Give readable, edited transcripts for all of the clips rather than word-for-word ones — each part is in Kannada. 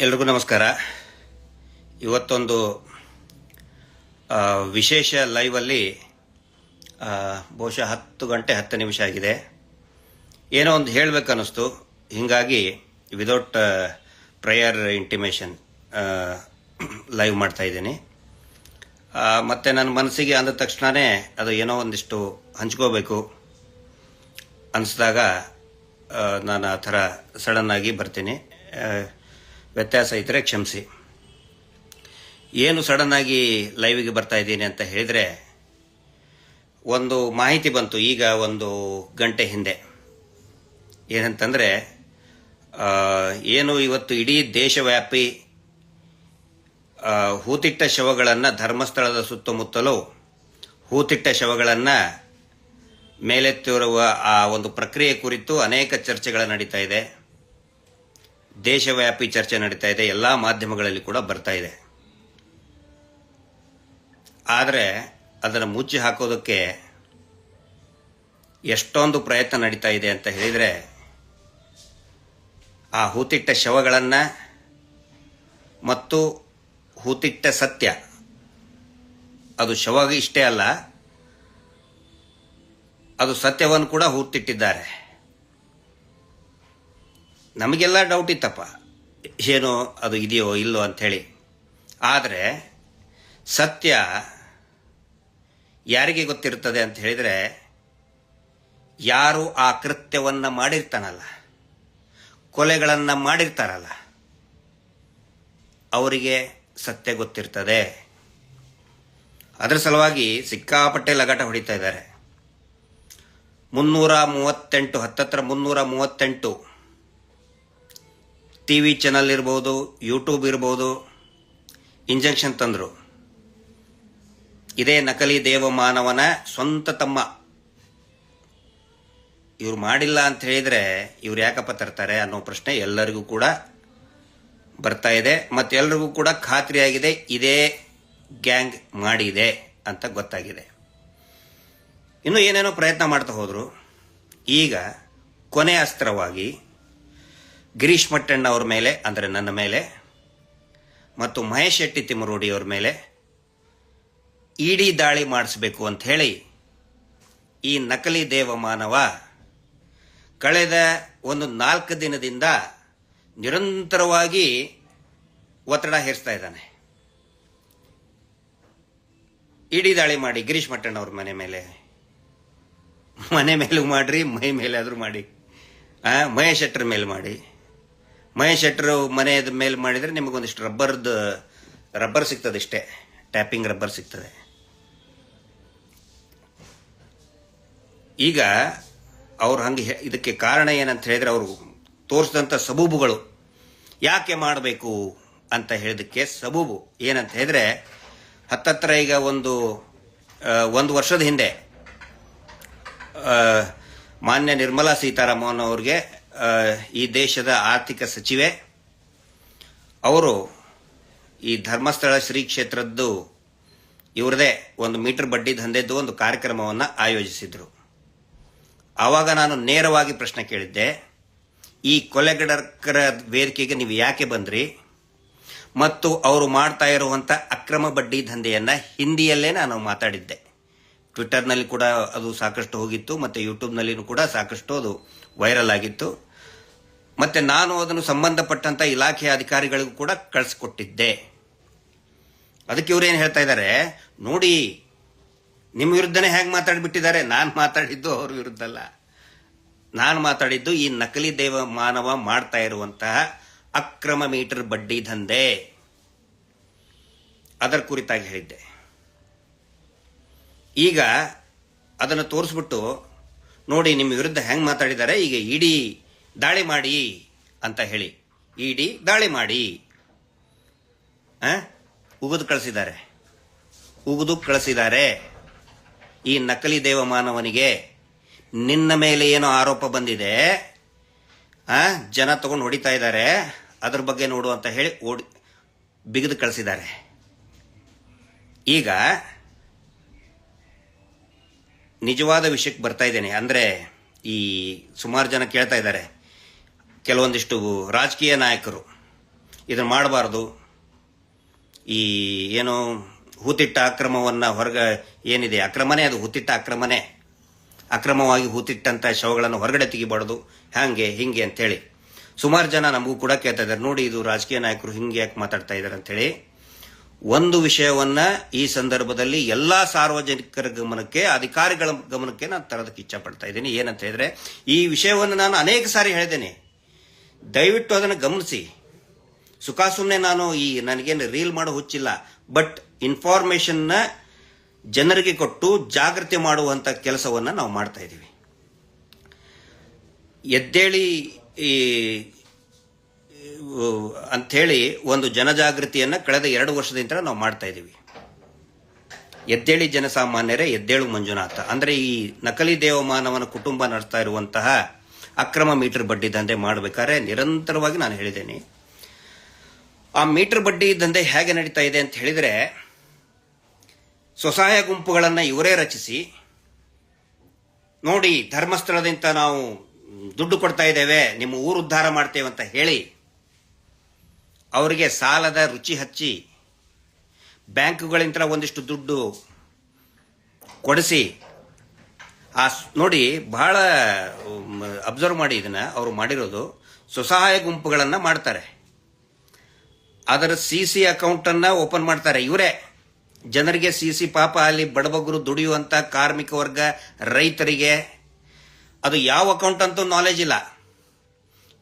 ಎಲ್ರಿಗೂ ನಮಸ್ಕಾರ. ಇವತ್ತೊಂದು ವಿಶೇಷ ಲೈವಲ್ಲಿ ಬಹುಶಃ 10 ಗಂಟೆ 10 ನಿಮಿಷ ಆಗಿದೆ. ಏನೋ ಒಂದು ಹೇಳಬೇಕು ಅನ್ನಿಸ್ತು. ಹೀಗಾಗಿ ವಿದೌಟ್ ಪ್ರಯರ್ ಇಂಟಿಮೇಷನ್ ಲೈವ್ ಮಾಡ್ತಾ ಇದ್ದೀನಿ. ಮತ್ತು ನನ್ನ ಮನಸ್ಸಿಗೆ ಅಂದ ತಕ್ಷಣವೇ ಅದು ಏನೋ ಒಂದಿಷ್ಟು ಹಂಚ್ಕೋಬೇಕು ಅನಿಸಿದಾಗ ನಾನು ಆ ಥರ ಸಡನ್ನಾಗಿ ಬರ್ತೀನಿ. ವ್ಯತ್ಯಾಸ ಇದ್ದರೆ ಕ್ಷಮಿಸಿ. ಏನು ಸಡನ್ನಾಗಿ ಲೈವಿಗೆ ಬರ್ತಾ ಇದ್ದೀನಿ ಅಂತ ಹೇಳಿದರೆ, ಒಂದು ಮಾಹಿತಿ ಬಂತು ಈಗ 1 ಗಂಟೆ ಹಿಂದೆ. ಏನಂತಂದರೆ, ಏನು ಇವತ್ತು ಇಡೀ ದೇಶವ್ಯಾಪಿ ಹೂತಿಟ್ಟ ಶವಗಳನ್ನು ಧರ್ಮಸ್ಥಳದ ಸುತ್ತಮುತ್ತಲೂ ಹೂತಿಟ್ಟ ಶವಗಳನ್ನು ಮೇಲೆತ್ತಿರುವ ಆ ಒಂದು ಪ್ರಕ್ರಿಯೆ ಕುರಿತು ಅನೇಕ ಚರ್ಚೆಗಳು ನಡೀತಾ ಇದೆ. ದೇಶವ್ಯಾಪಿ ಚರ್ಚೆ ನಡೀತಾ ಇದೆ, ಎಲ್ಲ ಮಾಧ್ಯಮಗಳಲ್ಲಿ ಕೂಡ ಬರ್ತಾ ಇದೆ. ಆದರೆ ಅದನ್ನು ಮುಚ್ಚಿ ಹಾಕೋದಕ್ಕೆ ಎಷ್ಟೊಂದು ಪ್ರಯತ್ನ ನಡೀತಾ ಇದೆ ಅಂತ ಹೇಳಿದರೆ, ಆ ಹೂತಿಟ್ಟ ಶವಗಳನ್ನು ಮತ್ತು ಹೂತಿಟ್ಟ ಸತ್ಯ, ಅದು ಶವ ಇಷ್ಟೇ ಅಲ್ಲ, ಅದು ಸತ್ಯವನ್ನು ಕೂಡ ಹೂತಿಟ್ಟಿದ್ದಾರೆ. ನಮಗೆಲ್ಲ ಡೌಟ್ ಇತ್ತಪ್ಪ, ಏನೋ ಅದು ಇದೆಯೋ ಇಲ್ಲೋ ಅಂಥೇಳಿ. ಆದರೆ ಸತ್ಯ ಯಾರಿಗೆ ಗೊತ್ತಿರ್ತದೆ ಅಂತ ಹೇಳಿದರೆ, ಯಾರು ಆ ಕೃತ್ಯವನ್ನು ಮಾಡಿರ್ತಾನಲ್ಲ, ಕೊಲೆಗಳನ್ನು ಮಾಡಿರ್ತಾರಲ್ಲ, ಅವರಿಗೆ ಸತ್ಯ ಗೊತ್ತಿರ್ತದೆ. ಅದರ ಸಲುವಾಗಿ ಸಿಕ್ಕಾಪಟ್ಟೆ ಲಗಾಟ ಹೊಡಿತಾ ಇದ್ದಾರೆ. 338 ಹತ್ತತ್ರ 338 TV ಚಾನಲ್ ಇರ್ಬೋದು, ಯೂಟ್ಯೂಬ್ ಇರ್ಬೋದು, ಇಂಜೆಕ್ಷನ್ ತಂದರು. ಇದೇ ನಕಲಿ ದೇವಮಾನವನ ಸ್ವಂತ ತಮ್ಮ. ಇವ್ರು ಮಾಡಿಲ್ಲ ಅಂತ ಹೇಳಿದರೆ ಇವ್ರು ಯಾಕಪ್ಪ ತರ್ತಾರೆ ಅನ್ನೋ ಪ್ರಶ್ನೆ ಎಲ್ಲರಿಗೂ ಕೂಡ ಬರ್ತಾ ಇದೆ. ಮತ್ತು ಎಲ್ರಿಗೂ ಕೂಡ ಖಾತ್ರಿಯಾಗಿದೆ, ಇದೇ ಗ್ಯಾಂಗ್ ಮಾಡಿದೆ ಅಂತ ಗೊತ್ತಾಗಿದೆ. ಇನ್ನೂ ಏನೇನೋ ಪ್ರಯತ್ನ ಮಾಡ್ತಾ ಹೋದರು. ಈಗ ಕೊನೆ ಅಸ್ತ್ರವಾಗಿ ಗಿರೀಶ್ ಮಟ್ಟಣ್ಣ ಅವ್ರ ಮೇಲೆ, ಅಂದರೆ ನನ್ನ ಮೇಲೆ, ಮತ್ತು ಮಹೇಶ್ ಶೆಟ್ಟಿ ತಿಮ್ಮರೋಡಿ ಅವ್ರ ಮೇಲೆ ಇಡಿ ದಾಳಿ ಮಾಡಿಸ್ಬೇಕು ಅಂತ ಹೇಳಿ ಈ ನಕಲಿ ದೇವಮಾನವ ಕಳೆದ 4 ದಿನದಿಂದ ನಿರಂತರವಾಗಿ ಒತ್ತಡ ಹೇರಿಸ್ತಾ ಇದ್ದಾನೆ. ಇಡಿ ದಾಳಿ ಮಾಡಿ ಗಿರೀಶ್ ಮಟ್ಟಣ್ಣ ಅವ್ರ ಮನೆ ಮೇಲೂ ಮಾಡ್ರಿ, ಮೈ ಮೇಲಾದರೂ ಮಾಡಿ, ಮಹೇಶ್ ಶೆಟ್ಟರ್ ಮೇಲೆ ಮಾಡಿ. ಮಹೇಶ್ ಶೆಟ್ಟರು ಮನೆಯ ಮೇಲೆ ಮಾಡಿದರೆ ನಿಮಗೊಂದಿಷ್ಟು ರಬ್ಬರ್ ಸಿಗ್ತದೆ, ಇಷ್ಟೇ, ಟ್ಯಾಪಿಂಗ್ ರಬ್ಬರ್ ಸಿಗ್ತದೆ. ಈಗ ಅವ್ರು ಹಂಗೆ ಇದಕ್ಕೆ ಕಾರಣ ಏನಂತ ಹೇಳಿದ್ರೆ, ಅವರು ತೋರಿಸಿದಂಥ ಸಬೂಬುಗಳು ಯಾಕೆ ಮಾಡಬೇಕು ಅಂತ ಹೇಳಿದಕ್ಕೆ ಸಬೂಬು ಏನಂತ ಹೇಳಿದ್ರೆ, ಹತ್ತತ್ರ ಈಗ ಒಂದು ವರ್ಷದ ಹಿಂದೆ ಮಾನ್ಯ ನಿರ್ಮಲಾ ಸೀತಾರಾಮನ್ ಅವ್ರಿಗೆ, ಈ ದೇಶದ ಆರ್ಥಿಕ ಸಚಿವೆ, ಅವರು ಈ ಧರ್ಮಸ್ಥಳ ಶ್ರೀ ಕ್ಷೇತ್ರದ್ದು ಇವ್ರದೇ 1 ಮೀಟರ್ ಬಡ್ಡಿ ದಂಧೆದ್ದು ಒಂದು ಕಾರ್ಯಕ್ರಮವನ್ನು ಆಯೋಜಿಸಿದ್ರು. ಆವಾಗ ನಾನು ನೇರವಾಗಿ ಪ್ರಶ್ನೆ ಕೇಳಿದ್ದೆ, ಈ ಕೊಲೆಗಡಕರ ವೇದಿಕೆಗೆ ನೀವು ಯಾಕೆ ಬಂದ್ರಿ? ಮತ್ತು ಅವರು ಮಾಡ್ತಾ ಇರುವಂಥ ಅಕ್ರಮ ಬಡ್ಡಿ ದಂಧೆಯನ್ನು ಹಿಂದಿಯಲ್ಲೇ ನಾನು ಮಾತಾಡಿದ್ದೆ. ಟ್ವಿಟರ್ನಲ್ಲಿ ಕೂಡ ಅದು ಸಾಕಷ್ಟು ಹೋಗಿತ್ತು, ಮತ್ತು ಯೂಟ್ಯೂಬ್ನಲ್ಲಿಯೂ ಕೂಡ ಸಾಕಷ್ಟು ಅದು ವೈರಲ್ ಆಗಿತ್ತು. ಮತ್ತು ನಾನು ಅದನ್ನು ಸಂಬಂಧಪಟ್ಟಂಥ ಇಲಾಖೆಯ ಅಧಿಕಾರಿಗಳಿಗೂ ಕೂಡ ಕಳಿಸ್ಕೊಟ್ಟಿದ್ದೆ. ಅದಕ್ಕೆ ಇವ್ರೇನು ಹೇಳ್ತಾ ಇದ್ದಾರೆ ನೋಡಿ, ನಿಮ್ಮ ವಿರುದ್ಧನೇ ಹೇಗೆ ಮಾತಾಡಿಬಿಟ್ಟಿದ್ದಾರೆ. ನಾನು ಮಾತಾಡಿದ್ದು ಅವ್ರ ವಿರುದ್ಧ ಅಲ್ಲ, ನಾನು ಮಾತಾಡಿದ್ದು ಈ ನಕಲಿ ದೇವ ಮಾನವ ಮಾಡ್ತಾ ಇರುವಂತಹ ಅಕ್ರಮ ಮೀಟರ್ ಬಡ್ಡಿ ದಂಧೆ, ಅದರ ಕುರಿತಾಗಿ ಹೇಳಿದ್ದೆ. ಈಗ ಅದನ್ನು ತೋರಿಸ್ಬಿಟ್ಟು ನೋಡಿ ನಿಮ್ಮ ವಿರುದ್ಧ ಹೆಂಗೆ ಮಾತಾಡಿದ್ದಾರೆ, ಈಗ ಇಡಿ ದಾಳಿ ಮಾಡಿ ಅಂತ ಹೇಳಿ ಇಡಿ ದಾಳಿ ಮಾಡಿ ಉಗಿದು ಕಳಿಸಿದ್ದಾರೆ. ಈ ನಕಲಿ ದೇವಮಾನವನಿಗೆ ನಿನ್ನ ಮೇಲೆ ಏನೋ ಆರೋಪ ಬಂದಿದೆ, ಜನ ತಗೊಂಡು ಹೊಡಿತಾ ಇದ್ದಾರೆ, ಅದ್ರ ಬಗ್ಗೆ ನೋಡು ಅಂತ ಹೇಳಿ ಬಿಗಿದು ಕಳಿಸಿದ್ದಾರೆ. ಈಗ ನಿಜವಾದ ವಿಷಯಕ್ಕೆ ಬರ್ತಾ ಇದ್ದೇನೆ. ಅಂದರೆ ಈ ಸುಮಾರು ಜನ ಕೇಳ್ತಾ ಇದ್ದಾರೆ, ಕೆಲವೊಂದಿಷ್ಟು ರಾಜಕೀಯ ನಾಯಕರು ಇದನ್ನು ಮಾಡಬಾರ್ದು, ಈ ಏನು ಹೂತಿಟ್ಟ ಅಕ್ರಮವನ್ನು ಏನಿದೆ ಅಕ್ರಮನೇ, ಅದು ಹೂತಿಟ್ಟ ಅಕ್ರಮನೇ, ಅಕ್ರಮವಾಗಿ ಹೂತಿಟ್ಟಂಥ ಶವಗಳನ್ನು ಹೊರಗಡೆ ತೆಗಿಬಾರ್ದು, ಹಿಂಗೆ ಅಂತೇಳಿ ಸುಮಾರು ಜನ ನಮಗೂ ಕೂಡ ಕೇಳ್ತಾ ಇದ್ದಾರೆ. ನೋಡಿ, ಇದು ರಾಜಕೀಯ ನಾಯಕರು ಹಿಂಗೆ ಯಾಕೆ ಮಾತಾಡ್ತಾ ಇದ್ದಾರೆ ಅಂತೇಳಿ. ಒಂದು ವಿಷಯವನ್ನ ಈ ಸಂದರ್ಭದಲ್ಲಿ ಎಲ್ಲಾ ಸಾರ್ವಜನಿಕರ ಗಮನಕ್ಕೆ, ಅಧಿಕಾರಿಗಳ ಗಮನಕ್ಕೆ ನಾನು ತರೋದಕ್ಕೆ ಇಚ್ಛೆ ಪಡ್ತಾ ಇದ್ದೀನಿ. ಏನಂತ ಹೇಳಿದ್ರೆ, ಈ ವಿಷಯವನ್ನು ನಾನು ಅನೇಕ ಸಾರಿ ಹೇಳಿದ್ದೇನೆ, ದಯವಿಟ್ಟು ಅದನ್ನು ಗಮನಿಸಿ. ಸುಮ್ಮನೆ ನಾನು ನನಗೇನು ರೀಲ್ ಮಾಡೋ ಹುಚ್ಚಿಲ್ಲ, ಬಟ್ ಇನ್ಫಾರ್ಮೇಶನ್ನ ಜನರಿಗೆ ಕೊಟ್ಟು ಜಾಗೃತಿ ಮಾಡುವಂತ ಕೆಲಸವನ್ನ ನಾವು ಮಾಡ್ತಾ ಇದ್ದೀವಿ. ಎದ್ದೇಳಿ ಅಂಥೇಳಿ ಒಂದು ಜನಜಾಗೃತಿಯನ್ನ ಕಳೆದ 2 ವರ್ಷದಿಂದ ನಾವು ಮಾಡ್ತಾ ಇದ್ದೀವಿ. ಎದ್ದೇಳಿ ಜನಸಾಮಾನ್ಯರೇ, ಎದ್ದೇಳು ಮಂಜುನಾಥ. ಅಂದ್ರೆ ಈ ನಕಲಿ ದೇವಮಾನವನ ಕುಟುಂಬ ನಡೆಸ್ತಾ ಇರುವಂತಹ ಅಕ್ರಮ ಮೀಟರ್ ಬಡ್ಡಿ ದಂಧೆ ಮಾಡಬೇಕಾದ್ರೆ ನಿರಂತರವಾಗಿ ನಾನು ಹೇಳಿದ್ದೇನೆ. ಆ ಮೀಟರ್ ಬಡ್ಡಿ ದಂಧೆ ಹೇಗೆ ನಡೀತಾ ಇದೆ ಅಂತ ಹೇಳಿದ್ರೆ, ಸ್ವಸಹಾಯ ಗುಂಪುಗಳನ್ನು ಇವರೇ ರಚಿಸಿ, ನೋಡಿ ಧರ್ಮಸ್ಥಳದಿಂದ ನಾವು ದುಡ್ಡು ಕೊಡ್ತಾ ಇದ್ದೇವೆ, ನಿಮ್ಮ ಊರು ಉದ್ಧಾರ ಮಾಡ್ತೇವೆ ಅಂತ ಹೇಳಿ ಅವರಿಗೆ ಸಾಲದ ರುಚಿ ಹಚ್ಚಿ ಬ್ಯಾಂಕುಗಳಿಂದ ಒಂದಿಷ್ಟು ದುಡ್ಡು ಕೊಡಿಸಿ, ನೋಡಿ ಬಹಳ ಅಬ್ಸರ್ವ್ ಮಾಡಿ, ಇದನ್ನ ಅವರು ಮಾಡಿರೋದು ಸ್ವಸಹಾಯ ಗುಂಪುಗಳನ್ನು ಮಾಡ್ತಾರೆ. ಅದರ ಸಿಸಿ ಅಕೌಂಟ್ ಅನ್ನ ಓಪನ್ ಮಾಡ್ತಾರೆ ಇವರೇ. ಜನರಿಗೆ ಸಿಸಿ ಪಾಪ ಅಲ್ಲಿ ಬಡಬಗರು ದುಡಿಯುವಂತ ಕಾರ್ಮಿಕ ವರ್ಗ, ರೈತರಿಗೆ ಅದು ಯಾವ ಅಕೌಂಟ್ ಅಂತೂ ನಾಲೆಜ್ ಇಲ್ಲ.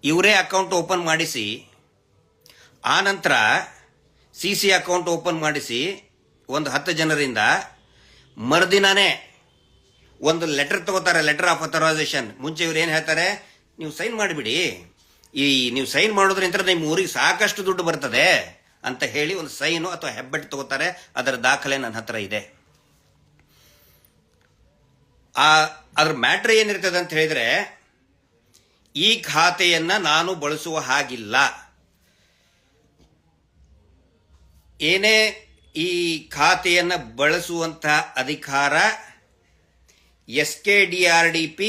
ಇವರೇ ಅಕೌಂಟ್ ಓಪನ್ ಮಾಡಿಸಿ, ಆ ನಂತರ ಸಿಸಿ ಅಕೌಂಟ್ ಓಪನ್ ಮಾಡಿಸಿ ಒಂದು 10 ಜನರಿಂದ ಮರುದಿನಾನೇ ಒಂದು ಲೆಟರ್ ತಗೋತಾರೆ, ಲೆಟರ್ ಆಫ್ ಅಥರೈಸೇಷನ್. ಮುಂಚೆ ಇವ್ರು ಏನು ಹೇಳ್ತಾರೆ, ನೀವು ಸೈನ್ ಮಾಡಿಬಿಡಿ, ನೀವು ಸೈನ್ ಮಾಡೋದ್ರಿಂದ ನಿಮ್ಮ ಊರಿಗೆ ಸಾಕಷ್ಟು ದುಡ್ಡು ಬರ್ತದೆ ಅಂತ ಹೇಳಿ ಒಂದು ಸೈನು ಅಥವಾ ಹೆಬ್ಬೆಟ್ಟು ತಗೋತಾರೆ. ಅದರ ದಾಖಲೆ ನನ್ನ ಹತ್ರ ಇದೆ. ಅದ್ರ ಮ್ಯಾಟ್ರ್ ಏನಿರ್ತದೆ ಅಂತ ಹೇಳಿದ್ರೆ, ಈ ಖಾತೆಯನ್ನ ನಾನು ಬಳಸುವ ಹಾಗಿಲ್ಲ, ಏನೇ ಈ ಖಾತೆಯನ್ನ ಬಳಸುವಂತಹ ಅಧಿಕಾರ SKDRDP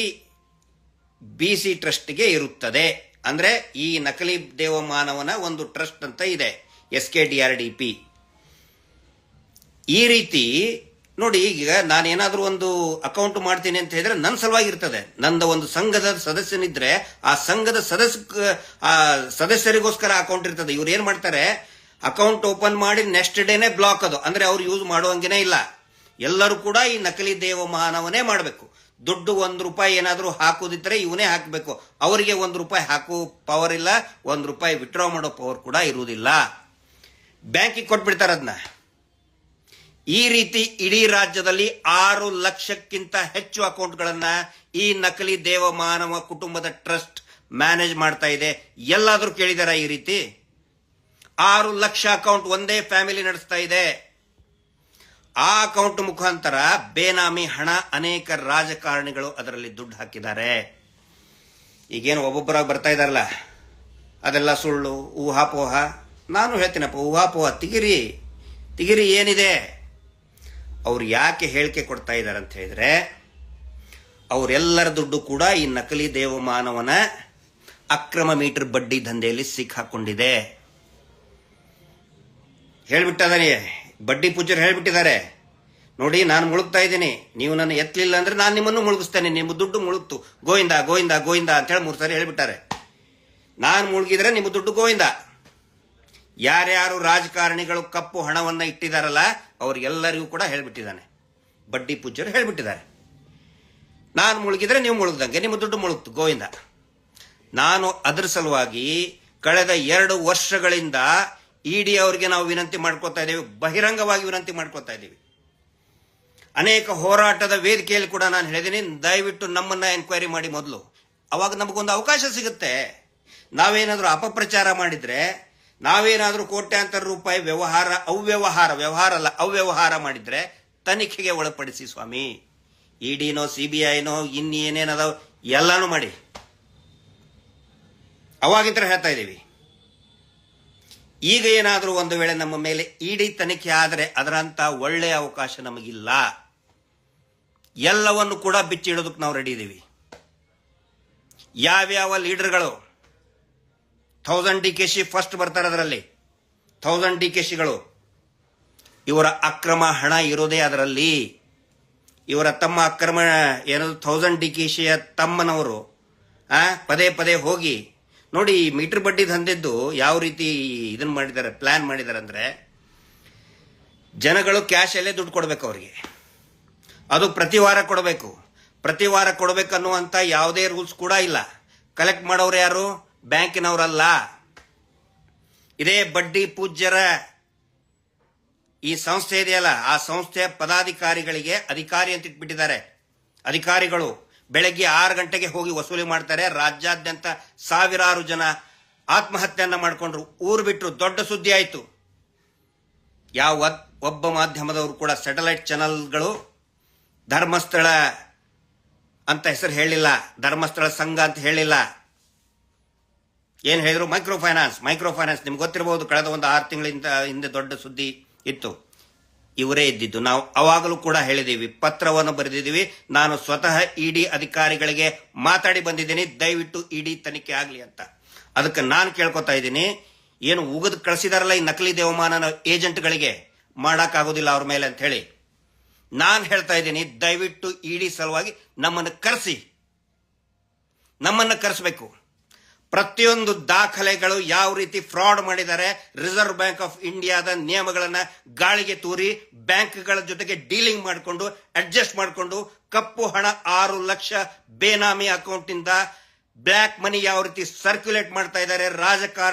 BC ಟ್ರಸ್ಟ್ಗೆ ಇರುತ್ತದೆ. ಅಂದ್ರೆ ಈ ನಕಲಿ ದೇವಮಾನವನ ಒಂದು ಟ್ರಸ್ಟ್ ಅಂತ ಇದೆ, SKDRDP. ಈ ರೀತಿ ನೋಡಿ, ಈಗ ನಾನೇನಾದ್ರೂ ಒಂದು ಅಕೌಂಟ್ ಮಾಡ್ತೀನಿ ಅಂತ ಹೇಳಿದ್ರೆ ನನ್ನ ಸಲುವಾಗಿ ಇರ್ತದೆ. ನಂದ ಒಂದು ಸಂಘದ ಸದಸ್ಯನಿದ್ರೆ ಆ ಸಂಘದ ಸದಸ್ಯರಿಗೋಸ್ಕರ ಅಕೌಂಟ್ ಇರ್ತದೆ. ಇವ್ರು ಏನ್ ಮಾಡ್ತಾರೆ, ಅಕೌಂಟ್ ಓಪನ್ ಮಾಡಿ ನೆಕ್ಸ್ಟ್ ಡೇನೆ ಬ್ಲಾಕ್, ಅದು ಅಂದ್ರೆ ಅವ್ರು ಯೂಸ್ ಮಾಡುವಂಗೇನೆ ಇಲ್ಲ. ಎಲ್ಲರೂ ಕೂಡ ಈ ನಕಲಿ ದೇವಮಾನವನ್ನೇ ಮಾಡಬೇಕು. ದುಡ್ಡು ₹1 ಏನಾದ್ರೂ ಹಾಕುದಿದ್ರೆ ಇವನೇ ಹಾಕಬೇಕು. ಅವರಿಗೆ ₹1 ಹಾಕುವ ಪವರ್ ಇಲ್ಲ, ₹1 ವಿತ್ಡ್ರಾ ಮಾಡೋ ಪವರ್ ಕೂಡ ಇರುವುದಿಲ್ಲ. ಬ್ಯಾಂಕಿಗೆ ಕೊಟ್ಬಿಡ್ತಾರೆ ಅದನ್ನ. ಈ ರೀತಿ ಇಡೀ ರಾಜ್ಯದಲ್ಲಿ 6 ಲಕ್ಷಕ್ಕಿಂತ ಹೆಚ್ಚು ಅಕೌಂಟ್ಗಳನ್ನ ಈ ನಕಲಿ ದೇವಮಾನವ ಕುಟುಂಬದ ಟ್ರಸ್ಟ್ ಮ್ಯಾನೇಜ್ ಮಾಡ್ತಾ ಇದೆ. ಎಲ್ಲಾದ್ರೂ ಕೇಳಿದಾರ ಈ ರೀತಿ? 6 ಲಕ್ಷ ಅಕೌಂಟ್ ಒಂದೇ ಫ್ಯಾಮಿಲಿ ನಡೆಸ್ತಾ ಇದೆ. ಆ ಅಕೌಂಟ್ ಮುಖಾಂತರ ಬೇನಾಮಿ ಹಣ ಅನೇಕ ರಾಜಕಾರಣಿಗಳು ಅದರಲ್ಲಿ ದುಡ್ಡು ಹಾಕಿದ್ದಾರೆ. ಈಗೇನು ಒಬ್ಬೊಬ್ಬರಾಗಿ ಬರ್ತಾ ಇದಾರಲ್ಲ, ಅದೆಲ್ಲ ಸುಳ್ಳು, ಊಹಾಪೋಹ. ನಾನು ಹೇಳ್ತೀನಪ್ಪ, ಊಹಾಪೋಹ ತಿಗಿರಿ ಏನಿದೆ. ಅವ್ರು ಯಾಕೆ ಹೇಳಿಕೆ ಕೊಡ್ತಾ ಇದ್ದಾರೆ ಅಂತ ಹೇಳಿದ್ರೆ, ಅವರೆಲ್ಲರ ದುಡ್ಡು ಕೂಡ ಈ ನಕಲಿ ದೇವಮಾನವನ ಅಕ್ರಮ ಮೀಟರ್ ಬಡ್ಡಿ ದಂಧೆಯಲ್ಲಿ ಸಿಕ್ಕಾಕೊಂಡಿದೆ. ಹೇಳ್ಬಿಟ್ಟಿದ್ದಾನೆ, ಬಡ್ಡಿ ಪೂಜರು ಹೇಳ್ಬಿಟ್ಟಿದ್ದಾರೆ, ನೋಡಿ ನಾನು ಮುಳುಗ್ತಾ ಇದ್ದೀನಿ, ನೀವು ನನ್ನ ಎತ್ತಲಿಲ್ಲ ಅಂದ್ರೆ ನಾನು ನಿಮ್ಮನ್ನು ಮುಳುಗಿಸ್ತೇನೆ, ನಿಮ್ಮ ದುಡ್ಡು ಮುಳುಗ್ತು, ಗೋವಿಂದ ಗೋವಿಂದ ಗೋವಿಂದ ಅಂತ ಹೇಳಿ 3 ಸಾರಿ ಹೇಳ್ಬಿಟ್ಟಾರೆ. ನಾನು ಮುಳುಗಿದ್ರೆ ನಿಮ್ಮ ದುಡ್ಡು ಗೋವಿಂದ. ಯಾರ್ಯಾರು ರಾಜಕಾರಣಿಗಳು ಕಪ್ಪು ಹಣವನ್ನ ಇಟ್ಟಿದಾರಲ್ಲ ಅವ್ರಿಗೆಲ್ಲರಿಗೂ ಕೂಡ ಹೇಳ್ಬಿಟ್ಟಿದ್ದಾನೆ, ಬಡ್ಡಿ ಪೂಜರು ಹೇಳ್ಬಿಟ್ಟಿದ್ದಾರೆ, ನಾನು ಮುಳುಗಿದ್ರೆ ನೀವು ಮುಳುಗ್ದಂಗೆ, ನಿಮ್ಮ ದುಡ್ಡು ಮುಳುಗ್ತು, ಗೋವಿಂದ. ನಾನು ಅದರ ಸಲುವಾಗಿ ಕಳೆದ 2 ವರ್ಷಗಳಿಂದ ಇಡಿ ಅವರಿಗೆ ನಾವು ವಿನಂತಿ ಮಾಡ್ಕೋತಾ ಇದ್ದೀವಿ, ಬಹಿರಂಗವಾಗಿ ವಿನಂತಿ ಮಾಡ್ಕೋತಾ ಇದ್ದೀವಿ. ಅನೇಕ ಹೋರಾಟದ ವೇದಿಕೆಯಲ್ಲಿ ಕೂಡ ನಾನು ಹೇಳಿದ್ದೀನಿ, ದಯವಿಟ್ಟು ನಮ್ಮನ್ನ ಎನ್ಕ್ವೈರಿ ಮಾಡಿ ಮೊದಲು, ಅವಾಗ ನಮಗೊಂದು ಅವಕಾಶ ಸಿಗುತ್ತೆ. ನಾವೇನಾದ್ರೂ ಅಪಪ್ರಚಾರ ಮಾಡಿದ್ರೆ, ನಾವೇನಾದ್ರೂ ಕೋಟ್ಯಾಂತರ ರೂಪಾಯಿ ಅವ್ಯವಹಾರ ಮಾಡಿದ್ರೆ ತನಿಖೆಗೆ ಒಳಪಡಿಸಿ ಸ್ವಾಮಿ. ಇಡಿನೋ CBIನೋ ಇನ್ನೇನೇನದಾವ ಎಲ್ಲಾನು ಮಾಡಿ, ಅವಾಗಿಂತ ಹೇಳ್ತಾ ಇದ್ದೀವಿ. ಈಗ ಏನಾದರೂ ಒಂದು ವೇಳೆ ನಮ್ಮ ಮೇಲೆ ಇಡಿ ತನಿಖೆ ಆದರೆ ಅದರಂತ ಒಳ್ಳೆಯ ಅವಕಾಶ ನಮಗಿಲ್ಲ. ಎಲ್ಲವನ್ನು ಕೂಡ ಬಿಚ್ಚಿಡೋದಕ್ಕೆ ನಾವು ರೆಡಿ ಇದ್ದೀವಿ. ಯಾವ್ಯಾವ ಲೀಡರ್ಗಳು 1000 DKC ಫಸ್ಟ್ ಬರ್ತಾರೆ ಅದರಲ್ಲಿ. 1000 DKCಗಳು. ಇವರ ಅಕ್ರಮ ಹಣ ಇರೋದೇ ಅದರಲ್ಲಿ. ಇವರ ತಮ್ಮ ಅಕ್ರಮ ಏನದು 1000 DKCಯ ತಮ್ಮನವರು ಪದೇ ಪದೇ ಹೋಗಿ ನೋಡಿ ಮೀಟರ್ ಬಡ್ಡಿ ದಂಧೆದ್ದು ಯಾವ ರೀತಿ ಇದನ್ನ ಮಾಡಿದ್ದಾರೆ, ಪ್ಲಾನ್ ಮಾಡಿದ್ದಾರೆ ಅಂದ್ರೆ, ಜನಗಳು ಕ್ಯಾಶ್ ಅಲ್ಲೇ ದುಡ್ಡು ಕೊಡಬೇಕು ಅವರಿಗೆ. ಅದು ಪ್ರತಿ ವಾರ ಕೊಡಬೇಕು. ಪ್ರತಿ ವಾರ ಕೊಡಬೇಕನ್ನುವಂತ ಯಾವುದೇ ರೂಲ್ಸ್ ಕೂಡ ಇಲ್ಲ. ಕಲೆಕ್ಟ್ ಮಾಡೋರು ಯಾರು? ಬ್ಯಾಂಕಿನವರಲ್ಲ. ಇದೇ ಬಡ್ಡಿ ಪೂಜ್ಯರ ಈ ಸಂಸ್ಥೆ ಇದೆಯಲ್ಲ, ಆ ಸಂಸ್ಥೆಯ ಪದಾಧಿಕಾರಿಗಳಿಗೆ ಅಧಿಕಾರಿ ಅಂತ ಇಟ್ಬಿಟ್ಟಿದ್ದಾರೆ. ಅಧಿಕಾರಿಗಳು ಬೆಳಗ್ಗೆ 6 ಗಂಟೆಗೆ ಹೋಗಿ ವಸೂಲಿ ಮಾಡ್ತಾರೆ. ರಾಜ್ಯಾದ್ಯಂತ ಸಾವಿರಾರು ಜನ ಆತ್ಮಹತ್ಯೆಯನ್ನ ಮಾಡಿಕೊಂಡ್ರು, ಊರು ಬಿಟ್ಟರು. ದೊಡ್ಡ ಸುದ್ದಿ ಆಯಿತು. ಯಾವ ಒಬ್ಬ ಮಾಧ್ಯಮದವರು ಕೂಡ ಸ್ಯಾಟಲೈಟ್ ಚಾನಲ್ಗಳು ಧರ್ಮಸ್ಥಳ ಅಂತ ಹೆಸರು ಹೇಳಿಲ್ಲ, ಧರ್ಮಸ್ಥಳ ಸಂಘ ಅಂತ ಹೇಳಿಲ್ಲ. ಏನ್ ಹೇಳಿದ್ರು? Micro finance. ನಿಮ್ಗೆ ಗೊತ್ತಿರಬಹುದು, ಕಳೆದ ಒಂದು 6 ತಿಂಗಳಿಂದ ಹಿಂದೆ ದೊಡ್ಡ ಸುದ್ದಿ ಇತ್ತು. ಇವರೇ ಇದ್ದಿದ್ದು. ನಾವು ಅವಾಗಲೂ ಕೂಡ ಹೇಳಿದೀವಿ, ಪತ್ರವನ್ನು ಬರೆದಿದ್ದೀವಿ. ನಾನು ಸ್ವತಃ ಇಡಿ ಅಧಿಕಾರಿಗಳಿಗೆ ಮಾತಾಡಿ ಬಂದಿದ್ದೀನಿ, ದಯವಿಟ್ಟು ಇಡಿ ತನಿಖೆ ಆಗಲಿ ಅಂತ. ಅದಕ್ಕೆ ನಾನು ಕೇಳ್ಕೊತಾ ಇದ್ದೀನಿ, ಏನು ಉಗಿದು ಕಳಿಸಿದಾರಲ್ಲ ಈ ನಕಲಿ ದೇವಮಾನ ಏಜೆಂಟ್ಗಳಿಗೆ, ಮಾಡಕ್ಕಾಗೋದಿಲ್ಲ ಅವ್ರ ಮೇಲೆ ಅಂತ ಹೇಳಿ. ನಾನು ಹೇಳ್ತಾ ಇದ್ದೀನಿ, ದಯವಿಟ್ಟು ಇಡಿ ಸಲುವಾಗಿ ನಮ್ಮನ್ನು ಕರೆಸಬೇಕು. ಪ್ರತಿಯೊಂದು ದಾಖಲೆಗಳು ಯಾವ ರೀತಿ ಫ್ರಾಡ್ ಮಾಡಿದ್ದಾರೆ, ರಿಸರ್ವ್ ಬ್ಯಾಂಕ್ ಆಫ್ ಇಂಡಿಯಾದ ನಿಯಮಗಳನ್ನ ಗಾಳಿಗೆ ತೂರಿ ಬ್ಯಾಂಕ್ಗಳ ಜೊತೆಗೆ ಡೀಲಿಂಗ್ ಮಾಡಿಕೊಂಡು ಅಡ್ಜಸ್ಟ್ ಮಾಡಿಕೊಂಡು ಕಪ್ಪು ಹಣ 6 ಲಕ್ಷ ಬೇನಾಮಿ ಅಕೌಂಟ್ ಇಂದ ಬ್ಲ್ಯಾಕ್ ಮನಿ ಯಾವ ರೀತಿ ಸರ್ಕ್ಯುಲೇಟ್ ಮಾಡ್ತಾ ಇದ್ದಾರೆ.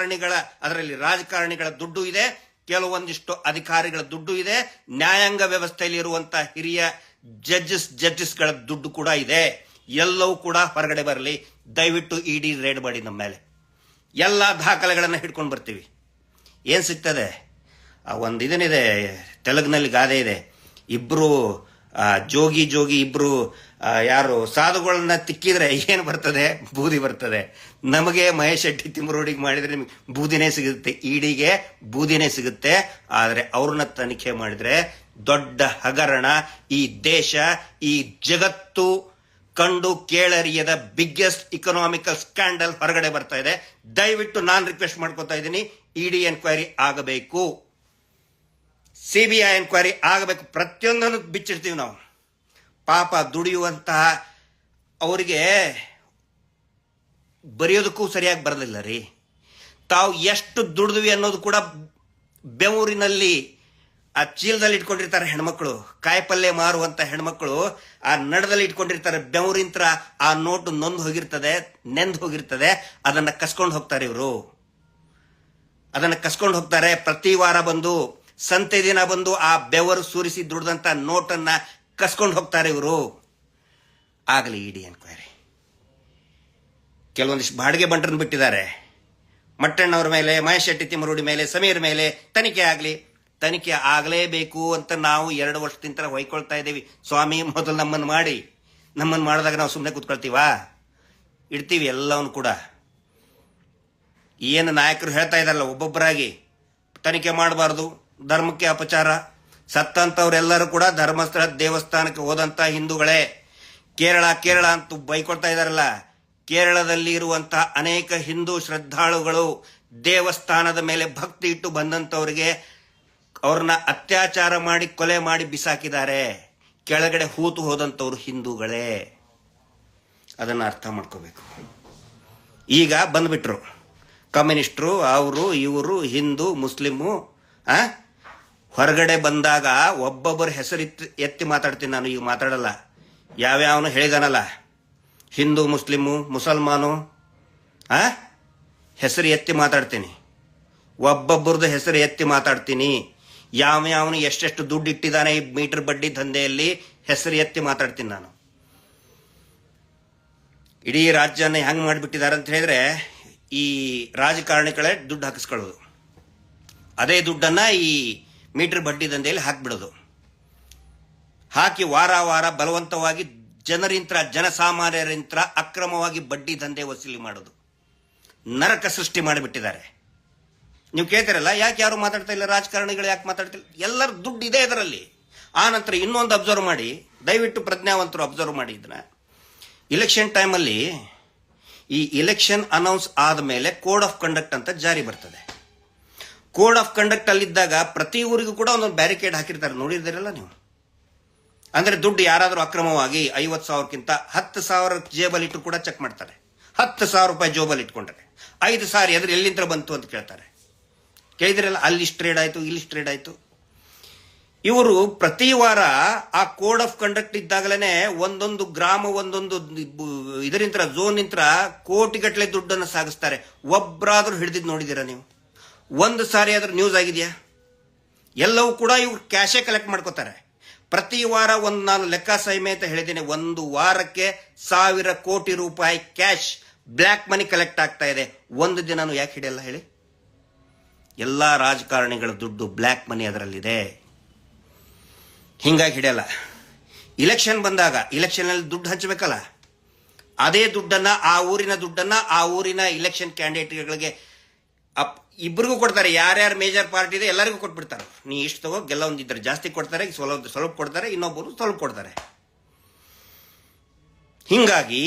ಅದರಲ್ಲಿ ರಾಜಕಾರಣಿಗಳ ದುಡ್ಡು ಇದೆ, ಕೆಲವೊಂದಿಷ್ಟು ಅಧಿಕಾರಿಗಳ ದುಡ್ಡು ಇದೆ, ನ್ಯಾಯಾಂಗ ವ್ಯವಸ್ಥೆಯಲ್ಲಿ ಇರುವಂತಹ ಹಿರಿಯ ಜಡ್ಜಸ್ಗಳ ದುಡ್ಡು ಕೂಡ ಇದೆ. ಎಲ್ಲವೂ ಕೂಡ ಹೊರಗಡೆ ಬರಲಿ. ದಯವಿಟ್ಟು ಇಡಿ ರೇಡ್ ಮಾಡಿ ನಮ್ಮ ಮೇಲೆ. ಎಲ್ಲ ದಾಖಲೆಗಳನ್ನು ಹಿಡ್ಕೊಂಡು ಬರ್ತೀವಿ. ಏನ್ ಸಿಗ್ತದೆ? ಒಂದು ಇದನ್ನಿದೆ, ತೆಲುಗಿನಲ್ಲಿ ಗಾದೆ ಇದೆ, ಇಬ್ರು ಜೋಗಿ ಇಬ್ರು ಯಾರು ಸಾಧುಗಳನ್ನ ತಿಕ್ಕಿದ್ರೆ ಏನು ಬರ್ತದೆ? ಬೂದಿ ಬರ್ತದೆ. ನಮಗೆ ಮಹೇಶ್ ಶೆಟ್ಟಿ ತಿಮ್ಮರೋಡಿಗೆ ಮಾಡಿದ್ರೆ ನಿಮ್ಗೆ ಬೂದಿನೇ ಸಿಗುತ್ತೆ, ಇಡಿಗೆ ಬೂದಿನೇ ಸಿಗುತ್ತೆ. ಆದರೆ ಅವ್ರನ್ನ ತನಿಖೆ ಮಾಡಿದ್ರೆ ದೊಡ್ಡ ಹಗರಣ ಈ ದೇಶ, ಈ ಜಗತ್ತು ಕಂಡು ಕೇಳರಿಯದ ಬಿಗ್ಗೆಸ್ಟ್ ಇಕನಾಮಿಕಲ್ ಸ್ಕ್ಯಾಂಡಲ್ ಹೊರಗಡೆ ಬರ್ತಾ ಇದೆ. ದಯವಿಟ್ಟು ನಾನು ರಿಕ್ವೆಸ್ಟ್ ಮಾಡ್ಕೊತಾ ಇದ್ದೀನಿ, ಇಡಿ ಎನ್ಕ್ವೈರಿ ಆಗಬೇಕು, ಸಿಬಿಐ ಎನ್ಕ್ವೈರಿ ಆಗಬೇಕು. ಪ್ರತಿಯೊಂದನ್ನು ಬಿಚ್ಚಿಡ್ತೀವಿ ನಾವು. ಪಾಪ ದುಡಿಯುವಂತಹ ಅವರಿಗೆ ಬರೆಯೋದಕ್ಕೂ ಸರಿಯಾಗಿ ಬರಲಿಲ್ಲ ರೀ. ತಾವು ಎಷ್ಟು ದುಡಿದ್ವಿ ಅನ್ನೋದು ಕೂಡ ಬೆವರಿನಲ್ಲಿ ಆ ಚೀಲದಲ್ಲಿ ಇಟ್ಕೊಂಡಿರ್ತಾರೆ ಹೆಣ್ಮಕ್ಳು. ಕಾಯಿಪಲ್ಯ ಮಾರುವಂತ ಹೆಣ್ಮಕ್ಳು ಆ ನಡದಲ್ಲಿ ಇಟ್ಕೊಂಡಿರ್ತಾರೆ. ಬೆವರಿಂತ್ರ ಆ ನೋಟು ನೆಂದು ಹೋಗಿರ್ತದೆ. ಅದನ್ನ ಕಸ್ಕೊಂಡು ಹೋಗ್ತಾರೆ ಇವರು. ಪ್ರತಿ ವಾರ ಬಂದು, ಸಂತೆ ದಿನ ಬಂದು ಆ ಬೆವರು ಸುರಿಸಿ ದುಡ್ದಂತ ನೋಟನ್ನ ಕಸ್ಕೊಂಡು ಹೋಗ್ತಾರೆ ಇವರು. ಆಗಲಿ ಇಡಿ ಎನ್ಕ್ವೈರಿ. ಕೆಲವೊಂದಿಷ್ಟು ಬಾಡಿಗೆ ಬಂಟರನ್ನು ಬಿಟ್ಟಿದ್ದಾರೆ. ಮಟ್ಟಣ್ಣವ್ರ ಮೇಲೆ, ಮಹೇಶ್ ಶೆಟ್ಟಿ ತಿಮ್ಮರೋಡಿ ಮೇಲೆ, ಸಮೀರ್ ಮೇಲೆ ತನಿಖೆ ಆಗಲೇಬೇಕು ಅಂತ ನಾವು 2 ವರ್ಷದಿಂದ ಹೊಯ್ಕೊಳ್ತಾ ಇದ್ದೀವಿ. ಸ್ವಾಮಿ, ಮೊದಲು ನಮ್ಮನ್ನು ಮಾಡಿದಾಗ ನಾವು ಸುಮ್ಮನೆ ಕೂತ್ಕೊಳ್ತೀವಾ? ಇಡ್ತೀವಿ ಎಲ್ಲವನ್ನು ಕೂಡ. ಏನು ನಾಯಕರು ಹೇಳ್ತಾ ಇದಾರಲ್ಲ, ಒಬ್ಬೊಬ್ಬರಾಗಿ ತನಿಖೆ ಮಾಡಬಾರ್ದು, ಧರ್ಮಕ್ಕೆ ಅಪಚಾರ. ಸತ್ತಂತವ್ರೆಲ್ಲರೂ ಕೂಡ ಧರ್ಮಸ್ಥಳ ದೇವಸ್ಥಾನಕ್ಕೆ ಹೋದಂತ ಹಿಂದೂಗಳೇ. ಕೇರಳ ಅಂತ ಬೈಕೊಳ್ತಾ ಇದಾರಲ್ಲ, ಕೇರಳದಲ್ಲಿ ಇರುವಂತಹ ಅನೇಕ ಹಿಂದೂ ಶ್ರದ್ಧಾಳುಗಳು ದೇವಸ್ಥಾನದ ಮೇಲೆ ಭಕ್ತಿ ಇಟ್ಟು ಬಂದಂತವರಿಗೆ ಅವ್ರನ್ನ ಅತ್ಯಾಚಾರ ಮಾಡಿ ಕೊಲೆ ಮಾಡಿ ಬಿಸಾಕಿದ್ದಾರೆ. ಕೆಳಗಡೆ ಹೂತು ಹೋದಂತವ್ರು ಹಿಂದೂಗಳೇ. ಅದನ್ನ ಅರ್ಥ ಮಾಡ್ಕೋಬೇಕು. ಈಗ ಬಂದ್ಬಿಟ್ರು ಕಮ್ಯುನಿಸ್ಟರು, ಅವರು ಇವರು, ಹಿಂದೂ ಮುಸ್ಲಿಮು. ಹೊರಗಡೆ ಬಂದಾಗ ಒಬ್ಬೊಬ್ಬರ ಹೆಸರು ಎತ್ತಿ ಮಾತಾಡ್ತೀನಿ ನಾನು. ಈಗ ಮಾತಾಡಲ್ಲ. ಯಾವ್ಯಾವನು ಹೇಳಿದಾನಲ್ಲ, ಹಿಂದೂ ಮುಸ್ಲಿಮು ಮುಸಲ್ಮಾನು ಹೆಸರು ಎತ್ತಿ ಮಾತಾಡ್ತೀನಿ. ಒಬ್ಬೊಬ್ಬರದ್ದು ಹೆಸರು ಎತ್ತಿ ಮಾತಾಡ್ತೀನಿ. ಯಾವ್ಯಾವನು ಎಷ್ಟೆಷ್ಟು ದುಡ್ಡು ಇಟ್ಟಿದ್ದಾನೆ ಈ ಮೀಟರ್ ಬಡ್ಡಿ ದಂಧೆಯಲ್ಲಿ ಹೆಸರು ಎತ್ತಿ ಮಾತಾಡ್ತೀನಿ ನಾನು. ಇಡೀ ರಾಜ್ಯನ ಹೆಂಗ್ ಮಾಡಿಬಿಟ್ಟಿದ್ದಾರೆ ಅಂತ ಹೇಳಿದ್ರೆ, ಈ ರಾಜಕಾರಣಿಗಳೇ ದುಡ್ಡು ಹಾಕಿಸ್ಕೊಳ್ಳೋದು, ಅದೇ ದುಡ್ಡನ್ನ ಈ ಮೀಟರ್ ಬಡ್ಡಿ ದಂಧೆಯಲ್ಲಿ ಹಾಕಿಬಿಡೋದು. ಹಾಕಿ ವಾರ ಬಲವಂತವಾಗಿ ಜನಸಾಮಾನ್ಯರಿಂತ್ರ ಅಕ್ರಮವಾಗಿ ಬಡ್ಡಿ ದಂಧೆ ವಸೂಲಿ ಮಾಡೋದು. ನರಕ ಸೃಷ್ಟಿ ಮಾಡಿಬಿಟ್ಟಿದ್ದಾರೆ. ನೀವು ಕೇಳ್ತಿರಲ್ಲ, ಯಾಕೆ ಯಾರು ಮಾತಾಡ್ತಾ ಇಲ್ಲ, ರಾಜಕಾರಣಿಗಳು ಯಾಕೆ ಮಾತಾಡ್ತಿಲ್ಲ? ಎಲ್ಲರ ದುಡ್ಡು ಇದೆ ಇದರಲ್ಲಿ. ಆ ನಂತರ ಇನ್ನೊಂದು ಅಬ್ಸರ್ವ್ ಮಾಡಿ, ದಯವಿಟ್ಟು ಪ್ರಜ್ಞಾವಂತರು ಅಬ್ಸರ್ವ್ ಮಾಡಿ ಇದನ್ನ. ಇಲೆಕ್ಷನ್ ಟೈಮಲ್ಲಿ ಈ ಇಲೆಕ್ಷನ್ ಅನೌನ್ಸ್ ಆದಮೇಲೆ ಕೋಡ್ ಆಫ್ ಕಂಡಕ್ಟ್ ಅಂತ ಜಾರಿ ಬರ್ತದೆ. ಕೋಡ್ ಆಫ್ ಕಂಡಕ್ಟ್ ಅಲ್ಲಿದ್ದಾಗ ಪ್ರತಿ ಊರಿಗೂ ಕೂಡ ಒಂದೊಂದು ಬ್ಯಾರಿಕೇಡ್ ಹಾಕಿರ್ತಾರೆ, ನೋಡಿದ್ದೀರಲ್ಲ ನೀವು. ಅಂದ್ರೆ ದುಡ್ಡು ಯಾರಾದರೂ ಅಕ್ರಮವಾಗಿ 50,000ಕ್ಕಿಂತ 10,000 ಜೇಬಲ್ಲಿ ಇಟ್ಟು ಕೂಡ ಚೆಕ್ ಮಾಡ್ತಾರೆ. 10,000 ರೂಪಾಯಿ ಜೋಬಲ್ಲಿ ಇಟ್ಕೊಂಡ್ರೆ 5,000 ಎದುರು ಎಲ್ಲಿಂದ ಬಂತು ಅಂತ ಕೇಳ್ತಾರೆ. ಕೇಳಿದ್ರಲ್ಲ, ಅಲ್ಲಿ ಟ್ರೇಡ್ ಆಯ್ತು, ಇಲ್ಲಿ ಟ್ರೇಡ್ ಆಯ್ತು. ಇವರು ಪ್ರತಿ ವಾರ ಆ ಕೋಡ್ ಆಫ್ ಕಂಡಕ್ಟ್ ಇದ್ದಾಗಲೇ ಒಂದೊಂದು ಗ್ರಾಮ, ಒಂದೊಂದು ಇದರಿಂದ ಝೋನ್ ನಿಂತ್ರ ಕೋಟಿಗಟ್ಟಲೆ ದುಡ್ಡನ್ನು ಸಾಗಿಸ್ತಾರೆ. ಒಬ್ಬರಾದ್ರೂ ಹಿಡಿದಿದ್ದು ನೋಡಿದ್ದೀರಾ ನೀವು? ಒಂದು ಸಾರಿ ಆದ್ರೂ ನ್ಯೂಸ್ ಆಗಿದೆಯಾ? ಎಲ್ಲವೂ ಕೂಡ ಇವ್ರು ಕ್ಯಾಶೇ ಕಲೆಕ್ಟ್ ಮಾಡ್ಕೋತಾರೆ. ಪ್ರತಿ ವಾರ ನಾನು ಲೆಕ್ಕ ಸಹಿತ ಹೇಳಿದ್ದೇನೆ, ಒಂದು ವಾರಕ್ಕೆ 1,000 ಕೋಟಿ ರೂಪಾಯಿ ಕ್ಯಾಶ್ ಬ್ಲ್ಯಾಕ್ ಮನಿ ಕಲೆಕ್ಟ್ ಆಗ್ತಾ ಇದೆ. ಒಂದು ದಿನಾನು ಯಾಕೆ ಹಿಡಿಯಲ್ಲ ಹೇಳಿ? ಎಲ್ಲಾ ರಾಜಕಾರಣಿಗಳ ದುಡ್ಡು ಬ್ಲ್ಯಾಕ್ ಮನಿ ಅದರಲ್ಲಿದೆ, ಹಿಂಗಾಗಿ ಹಿಡಿಯಲ್ಲ. ಇಲೆಕ್ಷನ್ ಬಂದಾಗ ಇಲೆಕ್ಷನ್ ಅಲ್ಲಿ ದುಡ್ಡು ಹಂಚಬೇಕಲ್ಲ, ಅದೇ ದುಡ್ಡನ್ನ, ಆ ಊರಿನ ದುಡ್ಡನ್ನ ಆ ಊರಿನ ಇಲೆಕ್ಷನ್ ಕ್ಯಾಂಡಿಡೇಟ್ಗಳಿಗೆ ಇಬ್ಬರಿಗೂ ಕೊಡ್ತಾರೆ. ಯಾರ್ಯಾರು ಮೇಜರ್ ಪಾರ್ಟಿ ಇದೆ ಎಲ್ಲರಿಗೂ ಕೊಟ್ಬಿಡ್ತಾರೆ. ನೀ ಇಷ್ಟು ತಗೋ, ಗೆಲ್ಲ ಒಂದಿದ್ರೆ ಜಾಸ್ತಿ ಕೊಡ್ತಾರೆ, ಸ್ವಲ್ಪ ಕೊಡ್ತಾರೆ, ಇನ್ನೊಬ್ಬರು ಸ್ವಲ್ಪ ಕೊಡ್ತಾರೆ. ಹಿಂಗಾಗಿ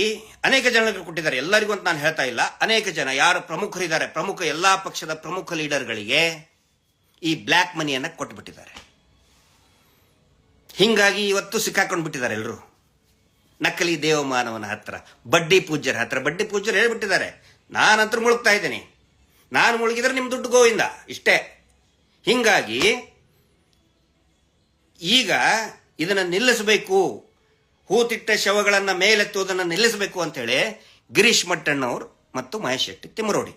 ಅನೇಕ ಜನರಿಗೆ ಕೊಟ್ಟಿದ್ದಾರೆ. ಎಲ್ಲರಿಗೂ ಅಂತ ನಾನು ಹೇಳ್ತಾ ಇಲ್ಲ, ಅನೇಕ ಜನ ಯಾರು ಪ್ರಮುಖರಿದ್ದಾರೆ, ಎಲ್ಲಾ ಪಕ್ಷದ ಪ್ರಮುಖ ಲೀಡರ್ಗಳಿಗೆ ಈ ಬ್ಲ್ಯಾಕ್ ಮನಿಯನ್ನ ಕೊಟ್ಬಿಟ್ಟಿದ್ದಾರೆ. ಹಿಂಗಾಗಿ ಇವತ್ತು ಸಿಕ್ಕಾಕೊಂಡು ಬಿಟ್ಟಿದ್ದಾರೆ ಎಲ್ಲರೂ. ನಕಲಿ ದೇವಮಾನವನ ಹತ್ರ, ಬಡ್ಡಿ ಪೂಜ್ಯರ ಹತ್ರ. ಬಡ್ಡಿ ಪೂಜ್ಯರು ಹೇಳ್ಬಿಟ್ಟಿದ್ದಾರೆ, ನಾನಂತೂ ಮುಳುಗ್ತಾ ಇದ್ದೀನಿ, ನಾನು ಮುಳುಗಿದ್ರೆ ನಿಮ್ ದುಡ್ಡು ಗೋವಿಂದ, ಇಷ್ಟೇ. ಹಿಂಗಾಗಿ ಈಗ ಇದನ್ನ ನಿಲ್ಲಿಸಬೇಕು, ಹೂತಿಟ್ಟ ಶವಗಳನ್ನ ಮೇಲೆತ್ತುವುದನ್ನು ನಿಲ್ಲಿಸಬೇಕು ಅಂತೇಳಿ ಗಿರೀಶ್ ಮಟ್ಟಣ್ಣವರು ಮತ್ತು ಮಹೇಶ್ ಶೆಟ್ಟಿ ತಿಮ್ಮರೋಡಿ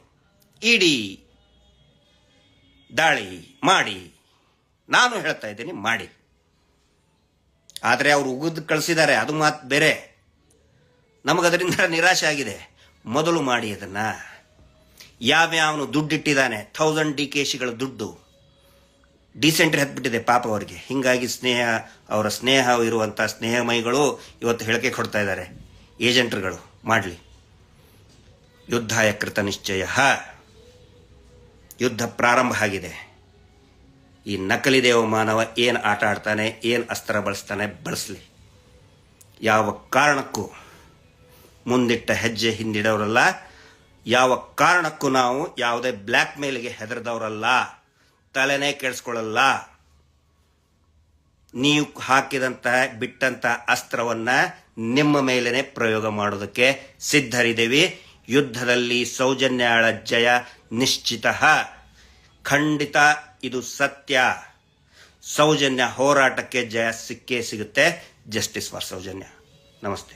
ಇಡಿ ದಾಳಿ ಮಾಡಿ, ನಾನು ಹೇಳ್ತಾ ಇದ್ದೀನಿ ಮಾಡಿ. ಆದರೆ ಅವರು ಉಗಿದು ಕಳಿಸಿದ್ದಾರೆ, ಅದು ಮಾತು ಬೇರೆ. ನಮಗದರಿಂದ ನಿರಾಶೆ ಆಗಿದೆ. ಮೊದಲು ಮಾಡಿ ಅದನ್ನ. ಯಾವ್ಯಾವನು ದುಡ್ಡಿಟ್ಟಿದ್ದಾನೆ, 1000 DKಶಿಗಳ ದುಡ್ಡು ಡಿಸೆಂಟ್ರಿ ಹತ್ಬಿಟ್ಟಿದೆ ಪಾಪ ಅವರಿಗೆ. ಹಿಂಗಾಗಿ ಅವರ ಸ್ನೇಹ ಇರುವಂಥ ಸ್ನೇಹಮಯಿಗಳು ಇವತ್ತು ಹೇಳಿಕೆ ಕೊಡ್ತಾ ಇದ್ದಾರೆ, ಏಜೆಂಟ್ರುಗಳು ಮಾಡಲಿ. ಯುದ್ಧಾಯ ಕೃತ ನಿಶ್ಚಯ, ಯುದ್ಧ ಪ್ರಾರಂಭ ಆಗಿದೆ. ಈ ನಕಲಿ ದೇವಮಾನವ ಏನು ಆಟ ಆಡ್ತಾನೆ, ಏನು ಅಸ್ತ್ರ ಬಳಸ್ತಾನೆ, ಬಳಸಲಿ. ಯಾವ ಕಾರಣಕ್ಕೂ ಮುಂದಿಟ್ಟ ಹೆಜ್ಜೆ ಹಿಂದಿಡೋರಲ್ಲ, ಯಾವ ಕಾರಣಕ್ಕೂ ನಾವು ಯಾವುದೇ ಬ್ಲ್ಯಾಕ್ ಮೇಲ್ಗೆ ಹೆದರದವರಲ್ಲ, ತಲೆನೇ ಕೆಡಿಸ್ಕೊಳ್ಳಲ್ಲ. ನೀವು ಹಾಕಿದಂತಹ ಬಿಟ್ಟಂತ ಅಸ್ತ್ರವನ್ನ ನಿಮ್ಮ ಮೇಲೇನೆ ಪ್ರಯೋಗ ಮಾಡೋದಕ್ಕೆ ಸಿದ್ಧರಿದ್ದೇವೆ. ಯುದ್ಧದಲ್ಲಿ ಸೌಜನ್ಯಾಳ ಜಯ ನಿಶ್ಚಿತ, ಖಂಡಿತ, ಇದು ಸತ್ಯ. ಸೌಜನ್ಯ ಹೋರಾಟಕ್ಕೆ ಜಯ ಸಿಕ್ಕೇ ಸಿಗುತ್ತೆ. Justice for Soujanya. ನಮಸ್ತೆ.